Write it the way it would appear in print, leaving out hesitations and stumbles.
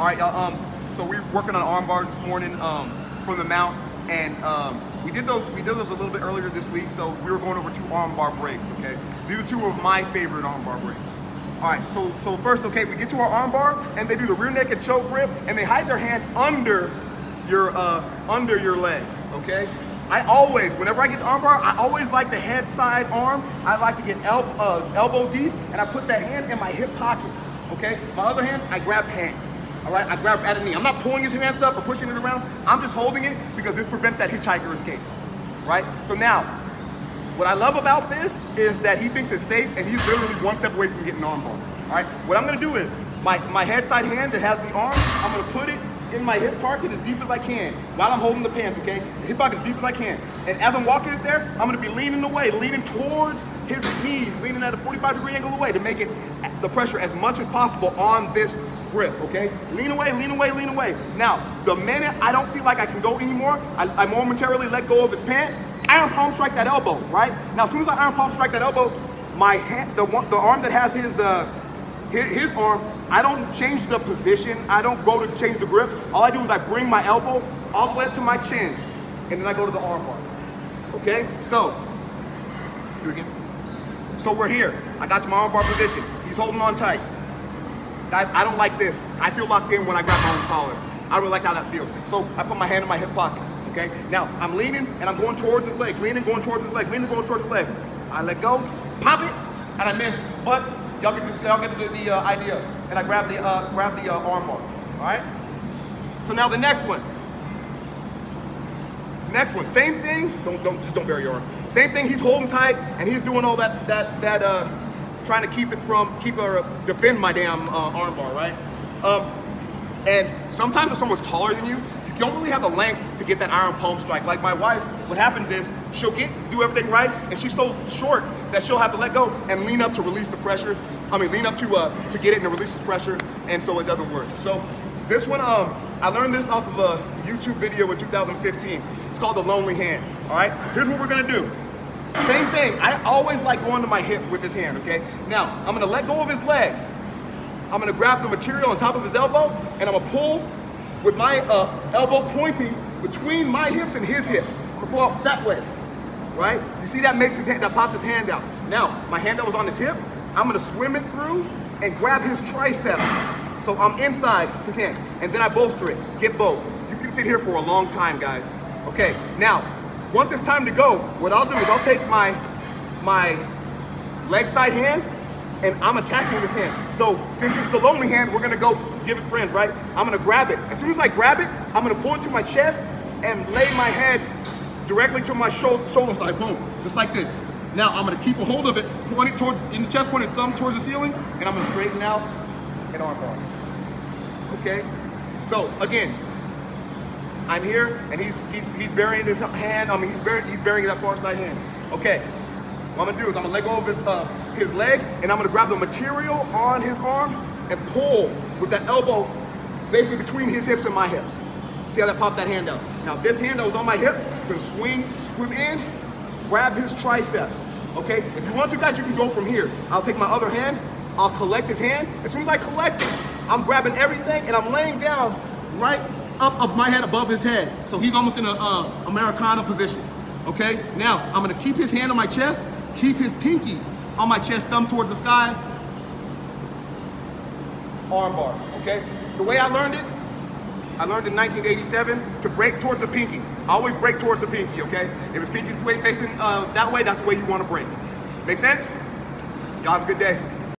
All right, y'all. So we're working on arm bars this morning from the mount, and we did those a little bit earlier this week. So we were going over 2 arm bar breaks. Okay, these are 2 of my favorite arm bar breaks. All right, so first, okay, we get to our arm bar, and they do the rear naked choke grip, and they hide their hand under your leg. Okay. I always, whenever I get the arm bar, I always like the head side arm. I like to get elbow deep, and I put that hand in my hip pocket. Okay. My other hand, I grab pants. All right, I grab at a knee. I'm not pulling his hands up or pushing it around. I'm just holding it because this prevents that hitchhiker escape, right? So now, what I love about this is that he thinks it's safe, and he's literally 1 step away from getting an arm bar. All right, what I'm gonna do is, my head side hand that has the arm, I'm gonna put it in my hip pocket as deep as I can while I'm holding the pants, okay? The hip pocket as deep as I can. And as I'm walking it there, I'm gonna be leaning away, leaning towards his knees, leaning at a 45-degree angle away to make it the pressure as much as possible on this grip, okay? Lean away, lean away, lean away. Now, the minute I don't feel like I can go anymore, I momentarily let go of his pants, iron palm strike that elbow, right? Now, as soon as I iron palm strike that elbow, my hand, the arm that has his arm, I don't change the position. I don't go to change the grips. All I do is I bring my elbow all the way up to my chin, and then I go to the arm bar. Okay? So, do it again. So we're here. I got to my arm bar position. He's holding on tight. Guys, I don't like this. I feel locked in when I grab my own collar. I don't really like how that feels. So I put my hand in my hip pocket. Okay? Now, I'm leaning, and I'm going towards his legs. Leaning, going towards his legs. Leaning, going towards his legs. I let go, pop it, and I missed. But y'all get the idea. And I grab the arm bar. All right. So now the next one. Next one, same thing. Don't bury your arm. Same thing. He's holding tight, and he's doing all that trying to defend my damn arm bar, right? And sometimes if someone's taller than you, you don't really have the length to get that iron palm strike. Like my wife, what happens is she'll do everything right, and she's so short that she'll have to let go and lean up to release the pressure. I mean, lean up to get it and release the pressure, and so it doesn't work. So this one, I learned this off of a YouTube video in 2015. It's called the lonely hand. All right. Here's what we're gonna do. Same thing. I always like going to my hip with this hand. Okay. Now I'm gonna let go of his leg. I'm gonna grab the material on top of his elbow, and I'm gonna pull with my elbow pointing between my hips and his hips. I'm gonna pull out that way, right? You see that that pops his hand out. Now, my hand that was on his hip, I'm gonna swim it through and grab his tricep. So I'm inside his hand, and then I bolster it, get both. You can sit here for a long time, guys. Okay, now, once it's time to go, what I'll do is I'll take my leg side hand, and I'm attacking this hand. So since it's the lonely hand, we're gonna go give it friends, right? I'm gonna grab it. As soon as I grab it, I'm gonna pull it to my chest and lay my head directly to my shoulder side, boom, just like this. Now I'm gonna keep a hold of it, point it towards, in the chest, point it thumb towards the ceiling, and I'm gonna straighten out and arm bar. Okay? So again, I'm here, and he's burying his hand, he's burying that far side hand. Okay. What I'm gonna do is I'm gonna let go of his leg, and I'm gonna grab the material on his arm and pull with that elbow basically between his hips and my hips. See how that popped that hand out? Now this hand that was on my hip is gonna swing in, grab his tricep. Okay? If you want to, guys, you can go from here. I'll take my other hand, I'll collect his hand. As soon as I collect it, I'm grabbing everything, and I'm laying down right up my head above his head. So he's almost in a Americana position. Okay? Now I'm gonna keep his hand on my chest, keep his pinky on my chest, thumb towards the sky, arm bar, okay? The way I learned it in 1987 to break towards the pinky. I always break towards the pinky, okay? If his pinky's facing that way, that's the way you wanna break. Make sense? Y'all have a good day.